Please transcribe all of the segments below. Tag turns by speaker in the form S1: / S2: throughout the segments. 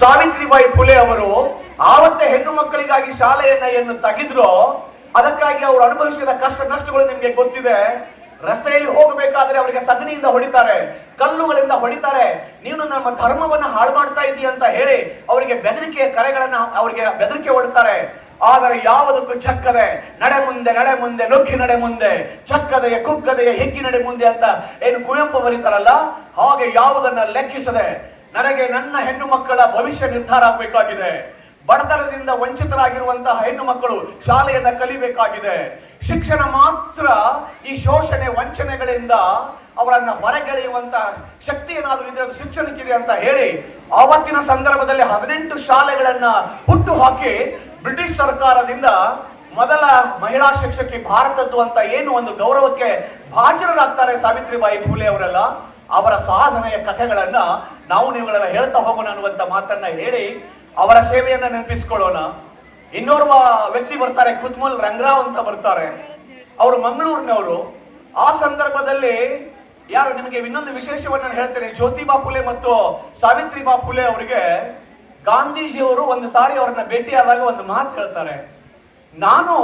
S1: ಸಾವಿತ್ರಿಬಾಯಿ ಫುಲೆ ಅವರು ಆವತ್ತೇ ಹೆಣ್ಣು ಮಕ್ಕಳಿಗಾಗಿ ಶಾಲೆಯನ್ನು ತೆಗೆದ್ರು. ಅದಕ್ಕಾಗಿ ಅವರು ಅನುಭವಿಸಿದ ಕಷ್ಟ ನಷ್ಟಗಳು ನಿಮ್ಗೆ ಗೊತ್ತಿದೆ. ರಸ್ತೆಯಲ್ಲಿ ಹೋಗಬೇಕಾದ್ರೆ ಅವರಿಗೆ ಸಗಣಿಯಿಂದ ಹೊಡಿತಾರೆ, ಕಲ್ಲುಗಳಿಂದ ಹೊಡಿತಾರೆ. ನೀನು ನಮ್ಮ ಧರ್ಮವನ್ನ ಹಾಳು ಮಾಡ್ತಾ ಇದೀಯ ಅಂತ ಹೇಳಿ ಅವರಿಗೆ ಬೆದರಿಕೆಯ ಕರೆಗಳನ್ನ ಅವರಿಗೆ ಬೆದರಿಕೆ ಹೊಡ್ತಾರೆ. ಆದರೆ ಯಾವುದಕ್ಕೂ ಚಕ್ಕದೆ ನಡೆ ಮುಂದೆ ನುಗ್ಗಿ ನಡೆ ಮುಂದೆ, ಚಕ್ಕದೆಯ ಕುಕ್ಕದೆಯ ಹಿಗ್ಗಿ ನಡೆ ಮುಂದೆ ಅಂತ ಏನು ಕುವೆಂಪು ಬರೀತಾರಲ್ಲ, ಹಾಗೆ ಯಾವುದನ್ನ ಲೆಕ್ಕಿಸದೆ ನನಗೆ ನನ್ನ ಹೆಣ್ಣು ಮಕ್ಕಳ ಭವಿಷ್ಯ ನಿರ್ಧಾರ ಆಗಬೇಕಾಗಿದೆ. ಬಡತನದಿಂದ ವಂಚಿತರಾಗಿರುವಂತಹ ಹೆಣ್ಣು ಮಕ್ಕಳು ಶಾಲೆಯನ್ನ ಕಲಿಬೇಕಾಗಿದೆ. ಶಿಕ್ಷಣ ಮಾತ್ರ ಈ ಶೋಷಣೆ ವಂಚನೆಗಳಿಂದ ಅವರನ್ನ ಹೊರಗೆಳೆಯುವಂತ ಶಕ್ತಿ ಏನಾದರೂ ಇದೆ ಶಿಕ್ಷಣಕ್ಕಿದೆ ಅಂತ ಹೇಳಿ ಆವತ್ತಿನ ಸಂದರ್ಭದಲ್ಲಿ 18 ಶಾಲೆಗಳನ್ನ ಹುಟ್ಟು ಹಾಕಿ ಬ್ರಿಟಿಷ್ ಸರ್ಕಾರದಿಂದ ಮೊದಲ ಮಹಿಳಾ ಶಿಕ್ಷಕಿ ಭಾರತದ್ದು ಅಂತ ಏನು ಒಂದು ಗೌರವಕ್ಕೆ ಭಾಜನರಾಗ್ತಾರೆ ಸಾವಿತ್ರಿಬಾಯಿ ಫುಲೆ ಅವರೆಲ್ಲ. ಅವರ ಸಾಧನೆಯ ಕಥೆಗಳನ್ನ ನಾವು ನೀವುಗಳೆಲ್ಲ ಹೇಳ್ತಾ ಹೋಗೋಣ ಅನ್ನುವಂತ ಮಾತನ್ನ ಹೇಳಿ ಅವರ ಸೇವೆಯನ್ನ ನೆನಪಿಸ್ಕೊಳ್ಳೋಣ. ಇನ್ನೋರ್ವ ವ್ಯಕ್ತಿ ಬರ್ತಾರೆ, ಕುದ್ಮಲ್ ರಂಗರಾವ್ ಅಂತ ಬರ್ತಾರೆ. ಅವರು ಮಂಗಳೂರಿನವರು. ಆ ಸಂದರ್ಭದಲ್ಲಿ ಯಾರು ನಿಮಗೆ ಇನ್ನೊಂದು ವಿಶೇಷವನ್ನ ಹೇಳ್ತೇನೆ. ಜ್ಯೋತಿಬಾ ಫುಲೆ ಮತ್ತು ಸಾವಿತ್ರಿಬಾ ಫುಲೆ ಅವರಿಗೆ ಗಾಂಧೀಜಿಯವರು ಒಂದು ಸಾರಿ ಅವರನ್ನ ಭೇಟಿಯಾದಾಗ ಒಂದು ಮಾತು ಹೇಳ್ತಾರೆ, ನಾನು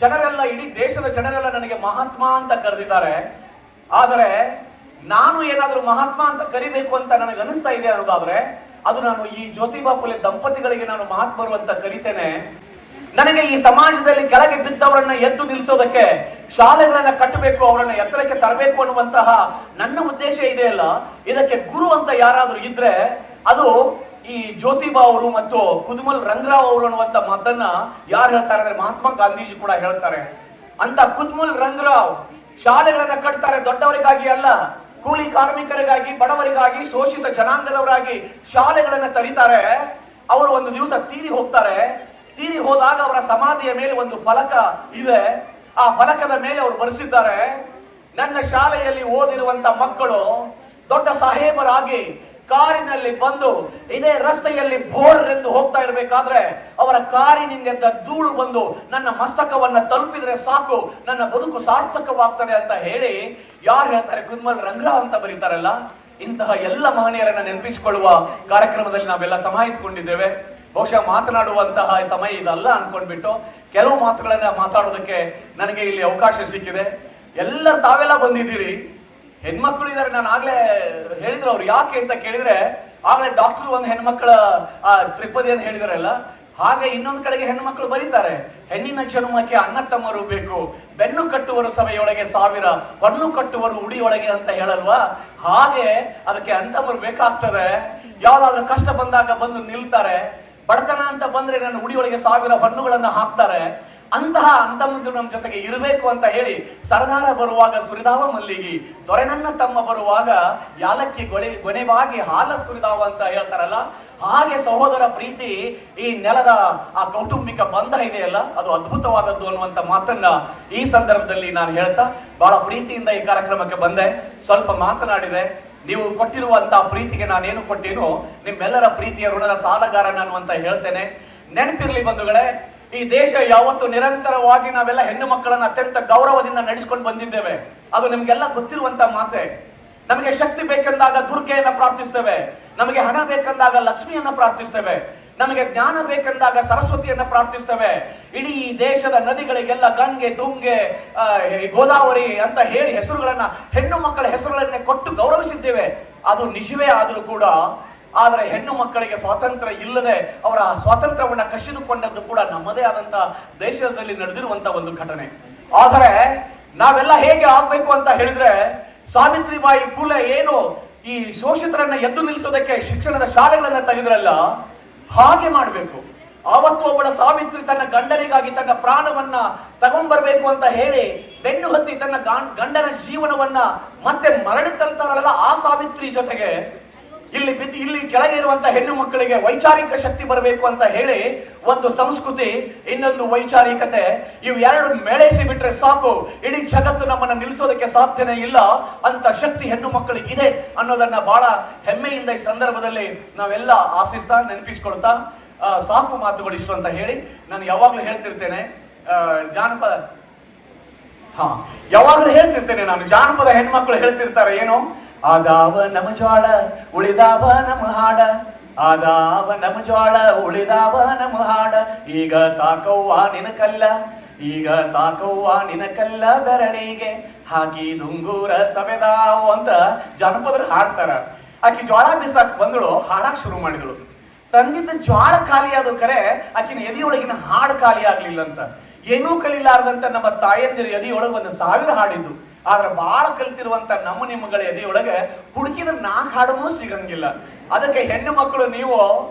S1: ಜನರೆಲ್ಲ ಇಡೀ ದೇಶದ ಜನರೆಲ್ಲ ನನಗೆ ಮಹಾತ್ಮ ಅಂತ ಕರೆದಿದ್ದಾರೆ, ಆದರೆ ನಾನು ಏನಾದ್ರೂ ಮಹಾತ್ಮ ಅಂತ ಕರಿಬೇಕು ಅಂತ ನನಗೆ ಅನಿಸ್ತಾ ಇದೆ ಅನ್ನೋದಾದ್ರೆ ಅದು ನಾನು ಈ ಜ್ಯೋತಿಬಾ ಫುಲೆ ದಂಪತಿಗಳಿಗೆ ನಾನು ಮಹಾತ್ಮರು ಅಂತ ಕರಿತೇನೆ. ನನಗೆ ಈ ಸಮಾಜದಲ್ಲಿ ಕೆಳಗೆ ಬಿದ್ದವರನ್ನ ಎದ್ದು ನಿಲ್ಲಿಸೋದಕ್ಕೆ ಶಾಲೆಗಳನ್ನ ಕಟ್ಟಬೇಕು, ಅವರನ್ನ ಎತ್ತರಕ್ಕೆ ತರಬೇಕು ಅನ್ನುವಂತಹ ನನ್ನ ಉದ್ದೇಶ ಇದೆಯಲ್ಲ, ಇದಕ್ಕೆ ಗುರು ಅಂತ ಯಾರಾದ್ರೂ ಇದ್ರೆ ಅದು ಈ ಜ್ಯೋತಿಬಾ ಅವರು ಮತ್ತು ಕುದ್ಮಲ್ ರಂಗರಾವ್ ಅವರು ಅನ್ನುವಂತ ಮಾತನ್ನ ಯಾರು ಹೇಳ್ತಾರೆ ಅಂದ್ರೆ ಮಹಾತ್ಮ ಗಾಂಧೀಜಿ ಕೂಡ ಹೇಳ್ತಾರೆ. ಅಂತ ಕುದ್ಮಲ್ ರಂಗರಾವ್ ಶಾಲೆಗಳನ್ನ ಕಟ್ತಾರೆ, ದೊಡ್ಡವರಿಗಾಗಿ ಅಲ್ಲ, ಕೂಲಿ ಕಾರ್ಮಿಕರಿಗಾಗಿ, ಬಡವರಿಗಾಗಿ, ಶೋಷಿತ ಜನಾಂಗದವರಾಗಿ ಶಾಲೆಗಳನ್ನ ತರೀತಾರೆ. ಅವರು ಒಂದು ದಿವಸ ತೀರಿ ಹೋಗ್ತಾರೆ. ತೀರಿ ಹೋದಾಗ ಅವರ ಸಮಾಧಿಯ ಮೇಲೆ ಒಂದು ಫಲಕ ಇದೆ. ಆ ಫಲಕದ ಮೇಲೆ ಅವರು ಬರೆಸಿದ್ದಾರೆ, ನನ್ನ ಶಾಲೆಯಲ್ಲಿ ಓದಿರುವಂತ ಮಕ್ಕಳು ದೊಡ್ಡ ಸಾಹೇಬರಾಗಿ ಕಾರಿನಲ್ಲಿ ಬಂದು ಇದೇ ರಸ್ತೆಯಲ್ಲಿ ಬೋರ್ ಎಂದು ಹೋಗ್ತಾ ಇರಬೇಕಾದ್ರೆ ಅವರ ಕಾರಿನಿಂದ ಧೂಳು ಬಂದು ನನ್ನ ಮಸ್ತಕವನ್ನ ತಲುಪಿದ್ರೆ ಸಾಕು, ನನ್ನ ಬದುಕು ಸಾರ್ಥಕವಾಗ್ತದೆ ಅಂತ ಹೇಳಿ ಯಾರು ಹೇಳ್ತಾರೆ? ಕುದ್ಮಲ್ ರಂಗರಾವ್ ಅಂತ ಬರೀತಾರಲ್ಲ. ಇಂತಹ ಎಲ್ಲ ಮಹನೀಯರನ್ನ ನೆನಪಿಸಿಕೊಳ್ಳುವ ಕಾರ್ಯಕ್ರಮದಲ್ಲಿ ನಾವೆಲ್ಲ ಸಮಾಹಿತಗೊಂಡಿದ್ದೇವೆ. ಬಹುಶಃ ಮಾತನಾಡುವಂತಹ ಸಮಯ ಇದಲ್ಲ ಅನ್ಕೊಂಡ್ಬಿಟ್ಟು ಕೆಲವು ಮಾತುಗಳನ್ನ ಮಾತಾಡೋದಕ್ಕೆ ನನಗೆ ಇಲ್ಲಿ ಅವಕಾಶ ಸಿಕ್ಕಿದೆ. ತಾವೆಲ್ಲ ಬಂದಿದ್ದೀರಿ, ಹೆಣ್ಮಕ್ಳು ಇದಾರೆ. ನಾನು ಆಗ್ಲೇ ಹೇಳಿದ್ರು ಅವ್ರು ಯಾಕೆ ಅಂತ ಕೇಳಿದ್ರೆ, ಆಗ್ಲೇ ಡಾಕ್ಟರ್ ಒಂದು ಹೆಣ್ಮಕ್ಳ ತ್ರಿಪದಿ ಅಂತ ಹೇಳಿದಾರಲ್ಲ, ಹಾಗೆ ಇನ್ನೊಂದು ಕಡೆಗೆ ಹೆಣ್ಮಕ್ಳು ಬರೀತಾರೆ, ಹೆಣ್ಣಿನ ಜನ್ಮಕ್ಕೆ ಅಣ್ಣ ತಮ್ಮರು ಬೇಕು, ಬೆನ್ನು ಕಟ್ಟುವರು ಸಭೆಯೊಳಗೆ 1000, ಹೊನ್ನು ಕಟ್ಟುವರು ಉಡಿಯೊಳಗೆ ಅಂತ ಹೇಳಲ್ವಾ? ಹಾಗೆ ಅದಕ್ಕೆ ಅಣ್ಣತಮ್ಮರು ಬೇಕಾಗ್ತದೆ. ಯಾವ್ದಾದ್ರು ಕಷ್ಟ ಬಂದಾಗ ಬಂದು ನಿಲ್ತಾರೆ. ಬಡತನ ಅಂತ ಬಂದ್ರೆ ನನ್ನ ಉಡಿಯೊಳಗೆ 1000 ಹೊನ್ನುಗಳನ್ನ ಹಾಕ್ತಾರೆ. ಅಂತಹ ಅಂತಮಂದು ನಮ್ಮ ಜೊತೆಗೆ ಇರಬೇಕು ಅಂತ ಹೇಳಿ ಸರದಾರ ಬರುವಾಗ ಸುರಿದಾವ ಮಲ್ಲಿಗಿ, ದೊರೆ ನನ್ನ ತಮ್ಮ ಬರುವಾಗ ಯಾಲಕ್ಕಿ ಗೊನೆವಾಗಿ ಹಾಲ ಸುರಿದಾವ ಅಂತ ಹೇಳ್ತಾರಲ್ಲ, ಹಾಗೆ ಸಹೋದರ ಪ್ರೀತಿ ಈ ನೆಲದ ಆ ಕೌಟುಂಬಿಕ ಬಂಧ ಇದೆಯಲ್ಲ, ಅದು ಅದ್ಭುತವಾದದ್ದು ಅನ್ನುವಂತ ಮಾತನ್ನ ಈ ಸಂದರ್ಭದಲ್ಲಿ ನಾನು ಹೇಳ್ತಾ ಬಹಳ ಪ್ರೀತಿಯಿಂದ ಈ ಕಾರ್ಯಕ್ರಮಕ್ಕೆ ಬಂದೆ. ಸ್ವಲ್ಪ ಮಾತನಾಡಿದೆ. ನೀವು ಕೊಟ್ಟಿರುವಂತಹ ಪ್ರೀತಿಗೆ ನಾನೇನು ಕೊಟ್ಟೇನು, ನಿಮ್ಮೆಲ್ಲರ ಪ್ರೀತಿಯ ಋಣದ ಸಾಲಗಾರ ನಾನು ಅಂತ ಹೇಳ್ತೇನೆ. ನೆನಪಿರ್ಲಿ ಬಂಧುಗಳೇ, ಈ ದೇಶ ಯಾವತ್ತು ನಿರಂತರವಾಗಿ ನಾವೆಲ್ಲ ಹೆಣ್ಣು ಮಕ್ಕಳನ್ನ ಅತ್ಯಂತ ಗೌರವದಿಂದ ನಡೆಸ್ಕೊಂಡು ಬಂದಿದ್ದೇವೆ. ಅದು ನಿಮ್ಗೆಲ್ಲ ಗೊತ್ತಿರುವಂತ ಮಾತೆ. ನಮಗೆ ಶಕ್ತಿ ಬೇಕೆಂದಾಗ ದುರ್ಗೆಯನ್ನ ಪ್ರಾರ್ಥಿಸ್ತೇವೆ, ನಮಗೆ ಹಣ ಬೇಕೆಂದಾಗ ಲಕ್ಷ್ಮಿಯನ್ನ ಪ್ರಾರ್ಥಿಸ್ತೇವೆ, ನಮಗೆ ಜ್ಞಾನ ಬೇಕೆಂದಾಗ ಸರಸ್ವತಿಯನ್ನ ಪ್ರಾರ್ಥಿಸ್ತೇವೆ. ಇಡೀ ದೇಶದ ನದಿಗಳಿಗೆಲ್ಲ ಗಂಗೆ, ತುಂಗೆ, ಗೋದಾವರಿ ಅಂತ ಹೇಳಿ ಹೆಸರುಗಳನ್ನ, ಹೆಣ್ಣು ಮಕ್ಕಳ ಹೆಸರುಗಳನ್ನೇ ಕೊಟ್ಟು ಗೌರವಿಸಿದ್ದೇವೆ. ಅದು ನಿಜವೇ ಆದರೂ ಕೂಡ, ಆದರೆ ಹೆಣ್ಣು ಮಕ್ಕಳಿಗೆ ಸ್ವಾತಂತ್ರ್ಯ ಇಲ್ಲದೆ ಅವರ ಸ್ವಾತಂತ್ರ್ಯವನ್ನ ಕಸಿದುಕೊಂಡದ್ದು ಕೂಡ ನಮ್ಮದೇ ಆದಂತ ದೇಶದಲ್ಲಿ ನಡೆದಿರುವಂತ ಒಂದು ಘಟನೆ. ಆದರೆ ನಾವೆಲ್ಲ ಹೇಗೆ ಆಗ್ಬೇಕು ಅಂತ ಹೇಳಿದ್ರೆ, ಸಾವಿತ್ರಿಬಾಯಿ ಫುಲೆ ಏನು ಈ ಶೋಷಿತರನ್ನ ಎದ್ದು ನಿಲ್ಲಿಸೋದಕ್ಕೆ ಶಿಕ್ಷಣದ ಶಾಲೆಗಳನ್ನ ತೆಗೆದ್ರಲ್ಲ, ಹಾಗೆ ಮಾಡ್ಬೇಕು. ಆವತ್ತು ಒಬ್ಬಳ ಸಾವಿತ್ರಿ ತನ್ನ ಗಂಡನಿಗಾಗಿ ತನ್ನ ಪ್ರಾಣವನ್ನ ತಗೊಂಡ್ಬರ್ಬೇಕು ಅಂತ ಹೇಳಿ ಬೆನ್ನು ಹತ್ತಿ ತನ್ನ ಗಂಡನ ಜೀವನವನ್ನ ಮತ್ತೆ ಮರಳಿ ತರ್ತಾರಲ್ಲ, ಆ ಸಾವಿತ್ರಿ ಜೊತೆಗೆ ಇಲ್ಲಿ ಕೆಳಗೆ ಇರುವಂತ ಹೆಣ್ಣು ಮಕ್ಕಳಿಗೆ ವೈಚಾರಿಕ ಶಕ್ತಿ ಬರಬೇಕು ಅಂತ ಹೇಳಿ ಒಂದು ಸಂಸ್ಕೃತಿ, ಇನ್ನೊಂದು ವೈಚಾರಿಕತೆ, ಇವು ಎರಡು ಮೇಳೈಸಿ ಬಿಟ್ರೆ ಸಾಕು, ಇಡೀ ಜಗತ್ತು ನಮ್ಮನ್ನ ನಿಲ್ಲಿಸೋದಕ್ಕೆ ಸಾಧ್ಯನೇ ಇಲ್ಲ ಅಂತ ಶಕ್ತಿ ಹೆಣ್ಣು ಮಕ್ಕಳಿಗೆ ಇದೆ ಅನ್ನೋದನ್ನ ಬಹಳ ಹೆಮ್ಮೆಯಿಂದ ಈ ಸಂದರ್ಭದಲ್ಲಿ ನಾವೆಲ್ಲ ಆಶಿಸ್ತಾ ನೆನಪಿಸ್ಕೊಳ್ತಾ ಸಾಕು ಮಾತುಗಳಿಷ್ಟು ಅಂತ ಹೇಳಿ ನಾನು ಯಾವಾಗ್ಲೂ ಹೇಳ್ತಿರ್ತೇನೆ. ಯಾವಾಗ್ಲೂ ಹೇಳ್ತಿರ್ತೇನೆ ನಾನು, ಜಾನಪದ ಹೆಣ್ಮಕ್ಳು ಹೇಳ್ತಿರ್ತಾರೆ ಏನು, ಆಗಾವ ನಮ ಜ್ವಾಳ ಉಳಿದಾವ ನಮ ಹಾಡ, ಆದಾವ ನಮ ಜ್ವಾಳ ಉಳಿದಾವ ನಮ ಹಾಡ, ಈಗ ಸಾಕವ್ವ ನಿನ ಕಲ್ಲ, ಈಗ ಸಾಕವ್ವ ನಿನ ಕಲ್ಲ ಬೆರಳಿಗೆ ಹಾಕಿ ದುಂಗೂರ ಸವೆದಾವು ಅಂತ ಜನಪದರು ಹಾಡ್ತಾರ. ಆಕಿ ಜ್ವಾಳ ಬೀಸಾಕ್ ಬಂದಳು, ಹಾಡಾಕ್ ಶುರು ಮಾಡಿದಳು. ತಂದಿದ್ದ ಜ್ವಾಳ ಖಾಲಿ ಆದ ಕರೆ ಆಕಿನ ಎದೆಯೊಳಗಿನ ಹಾಡು ಖಾಲಿ ಆಗ್ಲಿಲ್ಲ ಅಂತ. ಏನೂ ಕಲಿಲಾರ್ದಂತ ನಮ್ಮ ತಾಯಂದಿರ ಎದೆಯೊಳಗೆ 1000 ಹಾಡಿದ್ದು. ಆದ್ರೆ ಬಾಳ ಕಲ್ತಿರುವಂತ ನಮ್ಮ ನಿಮ್ಮಗಳ ಎದೆಯೊಳಗೆ ಹುಡುಕಿದ 4 ಹಾಡೂ ಸಿಗಂಗಿಲ್ಲ. ಅದಕ್ಕೆ ಹೆಣ್ಣು ಮಕ್ಕಳು ನೀವು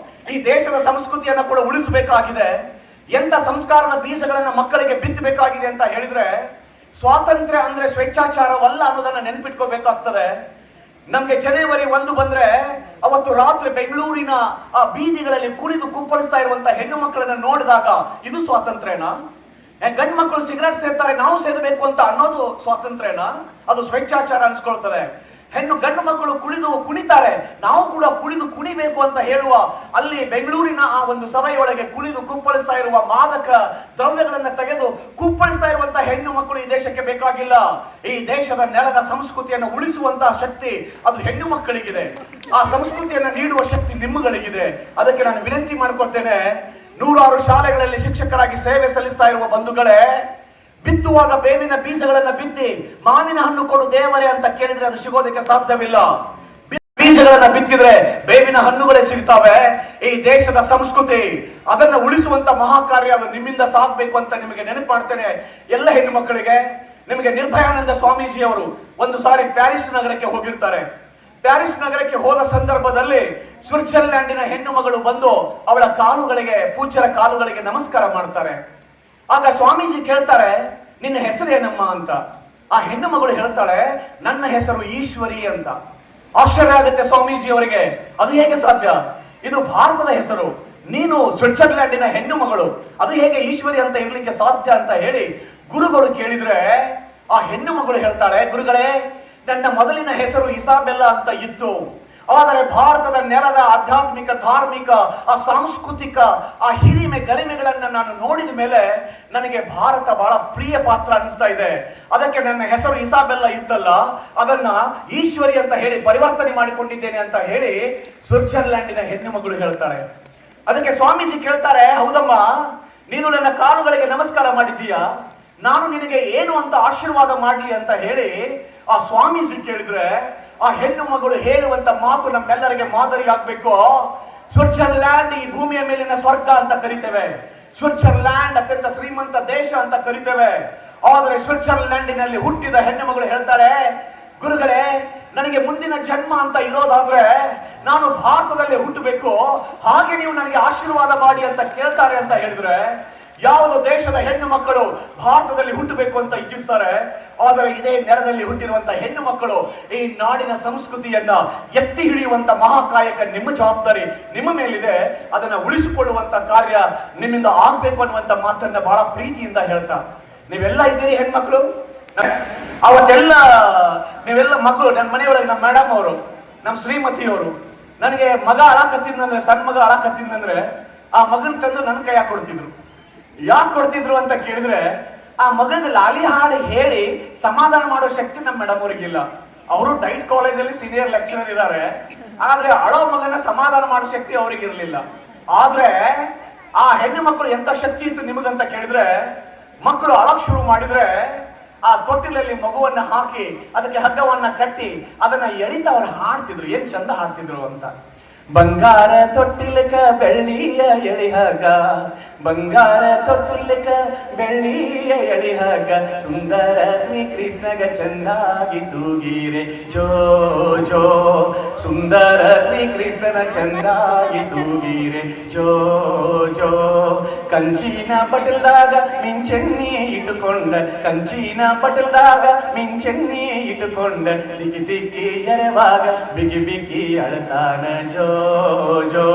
S1: ಈ ದೇಶದ ಸಂಸ್ಕೃತಿಯನ್ನ ಕೂಡ ಉಳಿಸಬೇಕಾಗಿದೆ. ಎಂತ ಸಂಸ್ಕಾರದ ಬೀಜಗಳನ್ನ ಮಕ್ಕಳಿಗೆ ಬಿತ್ತಬೇಕಾಗಿದೆ ಅಂತ ಹೇಳಿದ್ರೆ, ಸ್ವಾತಂತ್ರ್ಯ ಅಂದ್ರೆ ಸ್ವೇಚ್ಛಾಚಾರವಲ್ಲ ಅನ್ನೋದನ್ನ ನೆನಪಿಟ್ಕೋಬೇಕಾಗ್ತದೆ. ನಮ್ಗೆ ಜನವರಿ 1 ಬಂದ್ರೆ ಅವತ್ತು ರಾತ್ರಿ ಬೆಂಗಳೂರಿನ ಆ ಬೀದಿಗಳಲ್ಲಿ ಕುಣಿದು ಕುಪ್ಪಳಿಸ್ತಾ ಇರುವಂತ ಹೆಣ್ಣು ಮಕ್ಕಳನ್ನ ನೋಡಿದಾಗ ಇದು ಸ್ವಾತಂತ್ರ್ಯನಾ? ಗಂಡು ಮಕ್ಕಳು ಸಿಗರೇಟ್ ಸೇರ್ತಾರೆ, ನಾವು ಸೇರಬೇಕು ಅಂತ ಅನ್ನೋದು ಸ್ವಾತಂತ್ರ್ಯನಾ? ಅದು ಸ್ವೇಚ್ಛಾಚಾರ ಅನ್ಸ್ಕೊಳ್ತದೆ. ಗಂಡು ಮಕ್ಕಳು ಕುಣಿತಾರೆ, ನಾವು ಕೂಡ ಕುಣಿಬೇಕು ಅಂತ ಹೇಳುವ ಅಲ್ಲಿ ಬೆಂಗಳೂರಿನ ಆ ಒಂದು ಸಭೆಯೊಳಗೆ ಕುಣಿದು ಕುಪ್ಪಳಿಸ್ತಾ ಇರುವ ಮಾದಕ ದ್ರವ್ಯಗಳನ್ನ ತೆಗೆದು ಕುಪ್ಪಳಿಸ್ತಾ ಇರುವಂತ ಹೆಣ್ಣು ಮಕ್ಕಳು ಈ ದೇಶಕ್ಕೆ ಬೇಕಾಗಿಲ್ಲ. ಈ ದೇಶದ ನೆಲದ ಸಂಸ್ಕೃತಿಯನ್ನು ಉಳಿಸುವಂತಹ ಶಕ್ತಿ ಅದು ಹೆಣ್ಣು ಮಕ್ಕಳಿಗಿದೆ. ಆ ಸಂಸ್ಕೃತಿಯನ್ನು ನೀಡುವ ಶಕ್ತಿ ನಿಮ್ಮಗಳಿಗಿದೆ. ಅದಕ್ಕೆ ನಾನು ವಿನಂತಿ ಮಾಡ್ಕೊಳ್ತೇನೆ, 100 ಶಾಲೆಗಳಲ್ಲಿ ಶಿಕ್ಷಕರಾಗಿ ಸೇವೆ ಸಲ್ಲಿಸ್ತಾ ಇರುವ ಬಂಧುಗಳೇ, ಬಿತ್ತುವಾಗ ಬೇವಿನ ಬೀಜಗಳನ್ನ ಬಿತ್ತಿ ಮಾವಿನ ಹಣ್ಣು ಕೊಡು ದೇವರೇ ಅಂತ ಕೇಳಿದ್ರೆ ಅದು ಸಿಗೋದಕ್ಕೆ ಸಾಧ್ಯವಿಲ್ಲ. ಬೀಜಗಳನ್ನ ಬಿತ್ತಿದ್ರೆ ಬೇವಿನ ಹಣ್ಣುಗಳೇ ಸಿಗ್ತಾವೆ. ಈ ದೇಶದ ಸಂಸ್ಕೃತಿ ಅದನ್ನ ಉಳಿಸುವಂತ ಮಹಾಕಾರ್ಯ ಅದು ನಿಮ್ಮಿಂದ ಸಾಗಬೇಕು ಅಂತ ನಿಮಗೆ ನೆನಪು ಮಾಡ್ತೇನೆ. ಎಲ್ಲ ಹೆಣ್ಣು ಮಕ್ಕಳಿಗೆ, ನಿಮಗೆ ನಿರ್ಭಯಾನಂದ ಸ್ವಾಮೀಜಿ ಅವರು ಒಂದು ಸಾರಿ ಪ್ಯಾರಿಸ್ ನಗರಕ್ಕೆ ಹೋಗಿರ್ತಾರೆ. ಪ್ಯಾರಿಸ್ ನಗರಕ್ಕೆ ಹೋದ ಸಂದರ್ಭದಲ್ಲಿ ಸ್ವಿಟ್ಜರ್ಲ್ಯಾಂಡಿನ ಹೆಣ್ಣು ಮಗಳು ಬಂದು ಅವಳ ಪೂಜ್ಯರ ಕಾಲುಗಳಿಗೆ ನಮಸ್ಕಾರ ಮಾಡ್ತಾರೆ. ಆಗ ಸ್ವಾಮೀಜಿ ಕೇಳ್ತಾರೆ, ನಿನ್ನ ಹೆಸರು ಏನಮ್ಮ ಅಂತ. ಆ ಹೆಣ್ಣು ಮಗಳು ಹೇಳ್ತಾಳೆ, ನನ್ನ ಹೆಸರು ಈಶ್ವರಿ ಅಂತ. ಆಶ್ಚರ್ಯ ಆಗುತ್ತೆ ಸ್ವಾಮೀಜಿ ಅವರಿಗೆ, ಅದು ಹೇಗೆ ಸಾಧ್ಯ? ಇದು ಭಾರತದ ಹೆಸರು, ನೀನು ಸ್ವಿಟ್ಜರ್ಲ್ಯಾಂಡಿನ ಹೆಣ್ಣು ಮಗಳು, ಅದು ಹೇಗೆ ಈಶ್ವರಿ ಅಂತ ಇರ್ಲಿಕ್ಕೆ ಸಾಧ್ಯ ಅಂತ ಹೇಳಿ ಗುರುಗಳು ಕೇಳಿದ್ರೆ, ಆ ಹೆಣ್ಣು ಮಗಳು ಹೇಳ್ತಾಳೆ, ಗುರುಗಳೇ, ನನ್ನ ಮೊದಲಿನ ಹೆಸರು ಇಸಾಬೆಲ್ಲಾ ಅಂತ ಇತ್ತು. ಆದರೆ ಭಾರತದ ನೆಲದ ಆಧ್ಯಾತ್ಮಿಕ, ಧಾರ್ಮಿಕ, ಆ ಸಾಂಸ್ಕೃತಿಕ ಆ ಹಿರಿಮೆ ಗರಿಮೆಗಳನ್ನ ನಾನು ನೋಡಿದ ಮೇಲೆ ನನಗೆ ಭಾರತ ಬಹಳ ಪ್ರಿಯ ಪಾತ್ರ ಅನಿಸ್ತಾ ಇದೆ. ಅದಕ್ಕೆ ನನ್ನ ಹೆಸರು ಇಸಾಬೆಲ್ಲಾ ಇದ್ದಲ್ಲ, ಅದನ್ನ ಈಶ್ವರಿ ಅಂತ ಹೇಳಿ ಪರಿವರ್ತನೆ ಮಾಡಿಕೊಂಡಿದ್ದೇನೆ ಅಂತ ಹೇಳಿ ಸ್ವಿಟ್ಜರ್ಲ್ಯಾಂಡಿನ ಹೆಣ್ಣು ಮಗಳು ಹೇಳ್ತಾಳೆ. ಅದಕ್ಕೆ ಸ್ವಾಮೀಜಿ ಕೇಳ್ತಾರೆ, ಹೌದಮ್ಮ, ನೀನು ನನ್ನ ಕಾಲುಗಳಿಗೆ ನಮಸ್ಕಾರ ಮಾಡಿದ್ದೀಯಾ, ನಾನು ನಿನಗೆ ಏನು ಅಂತ ಆಶೀರ್ವಾದ ಮಾಡಲಿ ಅಂತ ಹೇಳಿ ಆ ಸ್ವಾಮೀಜಿ ಕೇಳಿದ್ರೆ, ಆ ಹೆಣ್ಣು ಮಗಳು ಹೇಳುವಂತ ಮಾತು ನಮ್ಮೆಲ್ಲರಿಗೆ ಮಾದರಿ ಆಗ್ಬೇಕು. ಸ್ವಿಟ್ಜರ್ಲ್ಯಾಂಡ್ ಈ ಭೂಮಿಯ ಮೇಲಿನ ಸ್ವರ್ಗ ಅಂತ ಕರಿತೇವೆ, ಸ್ವಿಟ್ಜರ್ಲ್ಯಾಂಡ್ ಅತ್ಯಂತ ಶ್ರೀಮಂತ ದೇಶ ಅಂತ ಕರಿತೇವೆ. ಆದರೆ ಸ್ವಿಟ್ಜರ್ಲ್ಯಾಂಡಿನಲ್ಲಿ ಹುಟ್ಟಿದ ಹೆಣ್ಣು ಮಗಳು ಹೇಳ್ತಾರೆ, ಗುರುಗಳೇ, ನನಗೆ ಮುಂದಿನ ಜನ್ಮ ಅಂತ ಇರೋದಾದ್ರೆ ನಾನು ಭಾರತದಲ್ಲಿ ಹುಟ್ಟಬೇಕು, ಹಾಗೆ ನೀವು ನನಗೆ ಆಶೀರ್ವಾದ ಮಾಡಿ ಅಂತ ಕೇಳ್ತಾರೆ ಅಂತ ಹೇಳಿದ್ರೆ, ಯಾವುದು ದೇಶದ ಹೆಣ್ಣು ಮಕ್ಕಳು ಭಾರತದಲ್ಲಿ ಹುಟ್ಟಬೇಕು ಅಂತ ಇಚ್ಛಿಸ್ತಾರೆ, ಆದರೆ ಇದೇ ನೆಲದಲ್ಲಿ ಹುಟ್ಟಿರುವಂತ ಹೆಣ್ಣು ಮಕ್ಕಳು ಈ ನಾಡಿನ ಸಂಸ್ಕೃತಿಯನ್ನ ಎತ್ತಿ ಹಿಡಿಯುವಂತ ಮಹಾಕಾಯಕ ನಿಮ್ಮ ಜವಾಬ್ದಾರಿ ನಿಮ್ಮ ಮೇಲಿದೆ. ಅದನ್ನ ಉಳಿಸಿಕೊಳ್ಳುವಂತ ಕಾರ್ಯ ನಿಮ್ಮಿಂದ ಆಗ್ಬೇಕು ಅನ್ನುವಂತ ಮಾತನ್ನ ಬಹಳ ಪ್ರೀತಿಯಿಂದ ಹೇಳ್ತಾ, ನೀವೆಲ್ಲ ಇದ್ದೀರಿ ಹೆಣ್ಮಕ್ಳು. ಅವತ್ತೆಲ್ಲ ನೀವೆಲ್ಲ ಮಕ್ಕಳು, ನನ್ನ ಮನೆಯೊಳಗೆ ನಮ್ಮ ಮೇಡಮ್ ಅವರು, ನಮ್ಮ ಶ್ರೀಮತಿಯವರು, ನನಗೆ ಮಗ ಅಳಕತ್ತಿದ್ನಂದ್ರೆ, ಸಣ್ಣ ಮಗ ಅಳಕತ್ತಿದ್ನಂದ್ರೆ ಆ ಮಗನ್ ತಂದು ನನ್ನ ಕೈ ಕೊಡ್ತಿದ್ರು. ಯಾಕೆ ಕೊಡ್ತಿದ್ರು ಅಂತ ಕೇಳಿದ್ರೆ, ಆ ಮಗನ ಲಾಲಿ ಹಾಡು ಹೇಳಿ ಸಮಾಧಾನ ಮಾಡೋ ಶಕ್ತಿ ನಮ್ಮ ಮೇಡಮ್ ಅವ್ರಿಗಿಲ್ಲ. ಅವರು ಡೈಟ್ ಕಾಲೇಜಲ್ಲಿ ಸೀನಿಯರ್ ಲೆಕ್ಚರರ್ ಇದ್ದಾರೆ, ಆದ್ರೆ ಅಳೋ ಮಗನ ಸಮಾಧಾನ ಮಾಡೋ ಶಕ್ತಿ ಅವ್ರಿಗೆ ಇರ್ಲಿಲ್ಲ. ಆದ್ರೆ ಆ ಹೆಣ್ಣು ಮಕ್ಕಳು ಎಂತ ಶಕ್ತಿ ಇತ್ತು ನಿಮಗಂತ ಕೇಳಿದ್ರೆ, ಮಕ್ಕಳು ಅಳಕ್ ಶುರು ಮಾಡಿದ್ರೆ ಆ ತೊಟ್ಟಿಲಲ್ಲಿ ಮಗುವನ್ನ ಹಾಕಿ ಅದಕ್ಕೆ ಹಗ್ಗವನ್ನ ಕಟ್ಟಿ ಅದನ್ನ ಎಳಿತಾ ಅವ್ರು ಹಾಡ್ತಿದ್ರು. ಏನ್ ಚಂದ ಹಾಡ್ತಿದ್ರು ಅಂತ. ಬಂಗಾರ ತೊಟ್ಟಿಲಕ ಬೆಳ್ಳಿಯ ಎಳಿಹಾಗ, ಬಂಗಾರ ತೊಟ್ಟಿಲಕ ಬೆಳ್ಳಿಯ ಎಳಿಹಾಗ, ಸುಂದರ ಶ್ರೀ ಕೃಷ್ಣಗ ಚೆನ್ನಾಗಿ ತೂಗಿರೆ ಜೋ ಜೋ, ಸುಂದರ ಶ್ರೀ ಕೃಷ್ಣನ ಚೆನ್ನಾಗಿ ತೂಗಿರೆ ಜೋ ಜೋ. ಕಂಚಿನ ಪಟಲ್ದಾಗ ಮಿಂಚೆಣ್ಣಿ ಇಟ್ಟುಕೊಂಡ, ಕಂಚಿನ ಪಟಲ್ದಾಗ ಮಿಂಚೆಣ್ಣಿ ಇಟ್ಟುಕೊಂಡ, ದಿಕ್ಕಿ ದಿಕ್ಕಿ ಎರೆವಾಗ ಬಿಗಿ ಬಿಗಿ ಅಳತಾನ ಜೋ ಜೋ,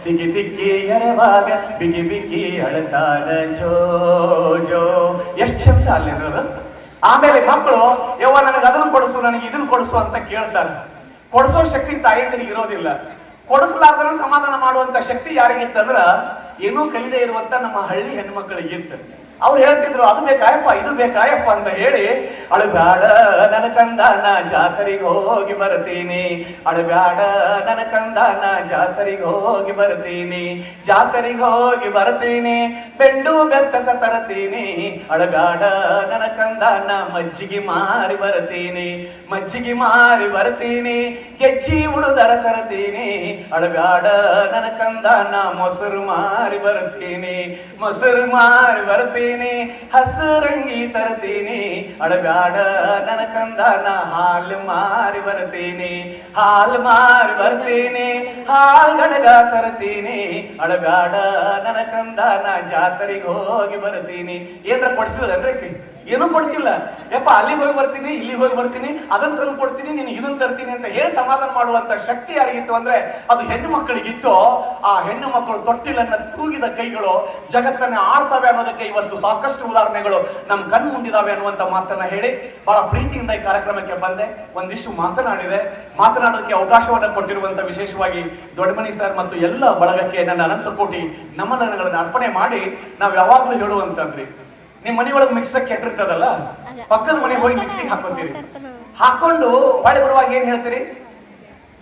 S1: ದಿಕ್ಕಿ ದಿಕ್ಕಿ ಎರೆವಾಗ ಬಿಗಿ ಬಿಗಿ ಅಳತಾನ ಜೋ ಜೋ. ಎಷ್ಟು ಚಂದ ಅಲ್ಲಿರೋದು. ಆಮೇಲೆ ಮಕ್ಕಳು, ಯವ್ವ ನನಗೆ ಅದನ್ನು ಕೊಡಿಸು, ನನಗೆ ಇದನ್ನು ಕೊಡಿಸು ಅಂತ ಕೇಳ್ತಾರೆ. ಕೊಡಿಸೋ ಶಕ್ತಿ ತಾಯಿಯರಿಗೆ ಇರೋದಿಲ್ಲ. ಕೊಡಿಸಲಾರ್ದನ ಸಮಾಧಾನ ಮಾಡುವಂತ ಶಕ್ತಿ ಯಾರಿಗಿತ್ತಂದ್ರ ಏನೂ ಕಲಿದೇ ಇರುವಂತ ನಮ್ಮ ಹಳ್ಳಿ ಹೆಣ್ಮಕ್ಳಿಗಿತ್ತು. ಅವ್ರು ಹೇಳ್ತಿದ್ರು ಅದು ಬೇಕಾಯಪ್ಪ ಇದು ಬೇಕಾಯಪ್ಪ ಅಂತ ಹೇಳಿ, ಅಳುಗಾಡ ನನ್ನ ಕಂದ ನಾ ಜಾತರಿಗೆ ಹೋಗಿ ಬರ್ತೀನಿ, ಅಳುಗಾಡ ನನ್ನ ಕಂದ ನಾ ಜಾತರಿಗೆ ಹೋಗಿ ಬರ್ತೀನಿ, ಜಾತರಿಗೆ ಹೋಗಿ ಬರ್ತೀನಿ, ಬೆಂಡು ಬೆತ್ತಸ ತರ್ತೀನಿ, ಅಳುಗಾಡ ನನ್ನ ಕಂದ ನಾ ಮಜ್ಜಿಗೆ ಮಾರಿ ಬರ್ತೀನಿ, ಮಜ್ಜಿಗೆ ಮಾರಿ ಬರ್ತೀನಿ, ಗೆಜ್ಜಿ ಉಳುದರ ತರ್ತೀನಿ, ಅಳುಗಾಡ ನನ್ನ ಕಂದ ನಾ ಮೊಸರು ಮಾರಿ ಬರ್ತೀನಿ, ಮೊಸರು ಮಾರಿ ಬರ್ತೀನಿ, ಹಸರಂಗಿ ತರ್ತೀನಿ, ಅಳಗಾಡ ನನ್ನ ಕಂದ ನಾ ಹಾಲು ಮಾರಿ ಬರ್ತೀನಿ, ಹಾಲು ಮಾರಿ ಬರ್ತೀನಿ, ಹಾಲ್ ಗಡಗ ತರ್ತೀನಿ, ಅಳಗಾಡ ನನ್ನ ಕಂದ ನಾ ಜಾತರಿಗೆ ಹೋಗಿ ಬರ್ತೀನಿ. ಏನ್ರ ಕೊಡ್ಸಿದ್ರನ್ರಿ? ಏನೂ ಕೊಡ್ಸಿಲ್ಲ. ಯಪ್ಪ ಅಲ್ಲಿಗೆ ಹೋಗಿ ಬರ್ತೀನಿ, ಇಲ್ಲಿಗೆ ಹೋಗಿ ಬರ್ತೀನಿ, ಅದನ್ನ ತಂದು ಕೊಡ್ತೀನಿ, ನೀನು ಇದನ್ನ ತರ್ತೀನಿ ಅಂತ ಹೇಳಿ ಸಮಾಧಾನ ಮಾಡುವಂತ ಶಕ್ತಿ ಯಾರಿಗಿತ್ತು ಅಂದ್ರೆ ಅದು ಹೆಣ್ಣು ಮಕ್ಕಳಿಗಿತ್ತು. ಆ ಹೆಣ್ಣು ಮಕ್ಕಳು ತೊಟ್ಟಿಲನ್ನ ತೂಗಿದ ಕೈಗಳು ಜಗತ್ತನ್ನ ಆಡ್ತವೆ ಅನ್ನೋದಕ್ಕೆ ಇವತ್ತು ಸಾಕಷ್ಟು ಉದಾಹರಣೆಗಳು ನಮ್ ಕಣ್ಣು ಮುಂದಿದಾವೆ ಅನ್ನುವಂತ ಮಾತನ್ನ ಹೇಳಿ ಬಹಳ ಪ್ರೀತಿಯಿಂದ ಈ ಕಾರ್ಯಕ್ರಮಕ್ಕೆ ಬಂದೆ. ಒಂದಿಷ್ಟು ಮಾತನಾಡಿದೆ. ಮಾತನಾಡೋದಕ್ಕೆ ಅವಕಾಶವನ್ನ ಕೊಟ್ಟಿರುವಂತ ವಿಶೇಷವಾಗಿ ದೊಡ್ಡಮನಿ ಸರ್ ಮತ್ತು ಎಲ್ಲ ಬಳಗಕ್ಕೆ ನನ್ನ ಅನಂತ ಕೋಟಿ ನಮನಗಳನ್ನು ಅರ್ಪಣೆ ಮಾಡಿ ನಾವು ಯಾವಾಗ್ಲೂ ಹೇಳುವಂತಂದ್ರಿ, ನಿಮ್ ಮನೆಯೊಳಗೆ ಮಿಕ್ಸರ್ ಕೆಟ್ಟಿರ್ತದಲ್ಲ, ಪಕ್ಕದ ಮನೆಗೆ ಹೋಗಿ ಮಿಕ್ಸಿಗೆ ಹಾಕೋತೀರಿ, ಹಾಕೊಂಡು ಹೊಳೆ ಬರುವಾಗ ಏನ್ ಹೇಳ್ತೀರಿ?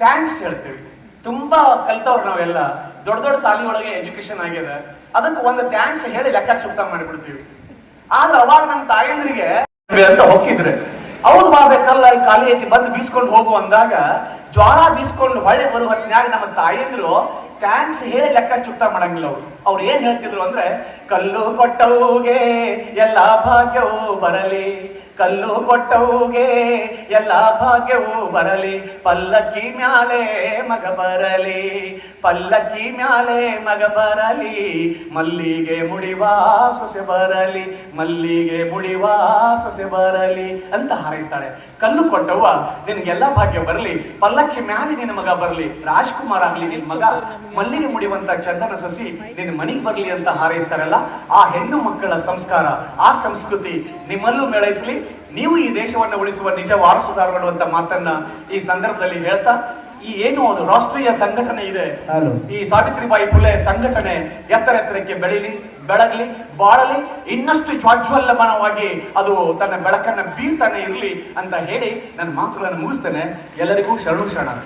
S1: ಥ್ಯಾಂಕ್ಸ್ ಹೇಳ್ತೀವಿ. ತುಂಬಾ ಕಲ್ತವ್ರು ನಾವೆಲ್ಲ, ದೊಡ್ಡ ದೊಡ್ಡ ಶಾಲೆ ಒಳಗೆ ಎಜುಕೇಶನ್ ಆಗಿದೆ, ಅದಕ್ಕೆ ಒಂದು ಥ್ಯಾಂಕ್ಸ್ ಹೇಳಿ ಲೆಕ್ಕ ಚುಕ್ತ ಮಾಡಿಬಿಡ್ತೀವಿ. ಆದ್ರೆ ಅವಾಗ ನಮ್ಮ ತಾಯಂದ್ರಿಗೆ ಅಂತ ಹೋಗಿದ್ರೆ ಅವ್ರು ಮಾಡ್ಬೇಕಲ್ಲ, ಅಲ್ಲಿ ಖಾಲಿ ಐತಿ ಬಂದು ಬೀಸ್ಕೊಂಡು ಹೋಗು ಅಂದಾಗ ಜ್ವಾಳ ಬೀಸ್ಕೊಂಡು ಹೊಳೆ ಬರುವ ಹೊತ್ತಿನಾಗ ನಮ್ಮ ತಾಯಂದ್ರು ಥ್ಯಾಂಕ್ಸ್ ಹೇಳಿ ಲೆಕ್ಕ ಚುಕ್ತ ಮಾಡಂಗಿಲ್ಲ. ಅವ್ರು ಏನ್ ಹೇಳ್ತಿದ್ರು ಅಂದ್ರೆ, ಕಲ್ಲು ಕೊಟ್ಟವುಗೆ ಎಲ್ಲ ಭಾಗ್ಯವೂ ಬರಲಿ, ಕಲ್ಲು ಕೊಟ್ಟವುಗೆ ಎಲ್ಲ ಭಾಗ್ಯವೂ ಬರಲಿ, ಪಲ್ಲಕ್ಕಿ ಮ್ಯಾಲೆ ಮಗ ಬರಲಿ, ಪಲ್ಲಕ್ಕಿ ಮ್ಯಾಲೆ ಮಗ ಬರಲಿ, ಮಲ್ಲಿಗೆ ಮುಡಿವಾ ಸೊಸೆ ಬರಲಿ, ಮಲ್ಲಿಗೆ ಮುಡಿವಾ ಸೊಸೆ ಬರಲಿ ಅಂತ ಹಾರೈಸ್ತಾಳೆ. ಕಲ್ಲು ಕೊಟ್ಟವ್ವ ನಿನ್ಗೆಲ್ಲಾ ಭಾಗ್ಯ ಬರಲಿ, ಪಲ್ಲಕ್ಕಿ ಮ್ಯಾಲೆ ನಿನ್ನ ಮಗ ಬರಲಿ, ರಾಜ್ಕುಮಾರ್ ಆಗ್ಲಿ ನಿನ್ ಮಗ, ಮಲ್ಲಿಗೆ ಮುಡಿಯುವಂತ ಚಂದನ ಸೊಸಿ ನಿನ್ನ ಮನೆಗೆ ಬರ್ಲಿ ಅಂತ ಹಾರೈಸ್ತಾರಲ್ಲ, ಆ ಹೆಣ್ಣು ಮಕ್ಕಳ ಸಂಸ್ಕಾರ, ಆ ಸಂಸ್ಕೃತಿ ನಿಮ್ಮಲ್ಲೂ ಮೇಳೈಸಲಿ. ನೀವು ಈ ದೇಶವನ್ನು ಉಳಿಸುವ ನಿಜ ವಾರಸುದಾರಗಳು ಅಂತ ಮಾತನ್ನ ಈ ಸಂದರ್ಭದಲ್ಲಿ ಹೇಳ್ತಾ, ಈ ಏನು ಒಂದು ರಾಷ್ಟ್ರೀಯ ಸಂಘಟನೆ ಇದೆ, ಈ ಸಾವಿತ್ರಿಬಾಯಿ ಫುಲೆ ಸಂಘಟನೆ ಎತ್ತರಕ್ಕೆ ಬೆಳೀಲಿ, ಬೆಳಗಲಿ, ಬಾಳಲಿ, ಇನ್ನಷ್ಟು ಜ್ವಾಜ್ವಲ್ಲಮನವಾಗಿ ಅದು ತನ್ನ ಬೆಳಕನ್ನ ಬೀರ್ತಾನೆ ಇರಲಿ ಅಂತ ಹೇಳಿ ನನ್ನ ಮಾತುಗಳನ್ನು ಮುಗಿಸ್ತೇನೆ. ಎಲ್ಲರಿಗೂ ಶರಣು ಶರಣ.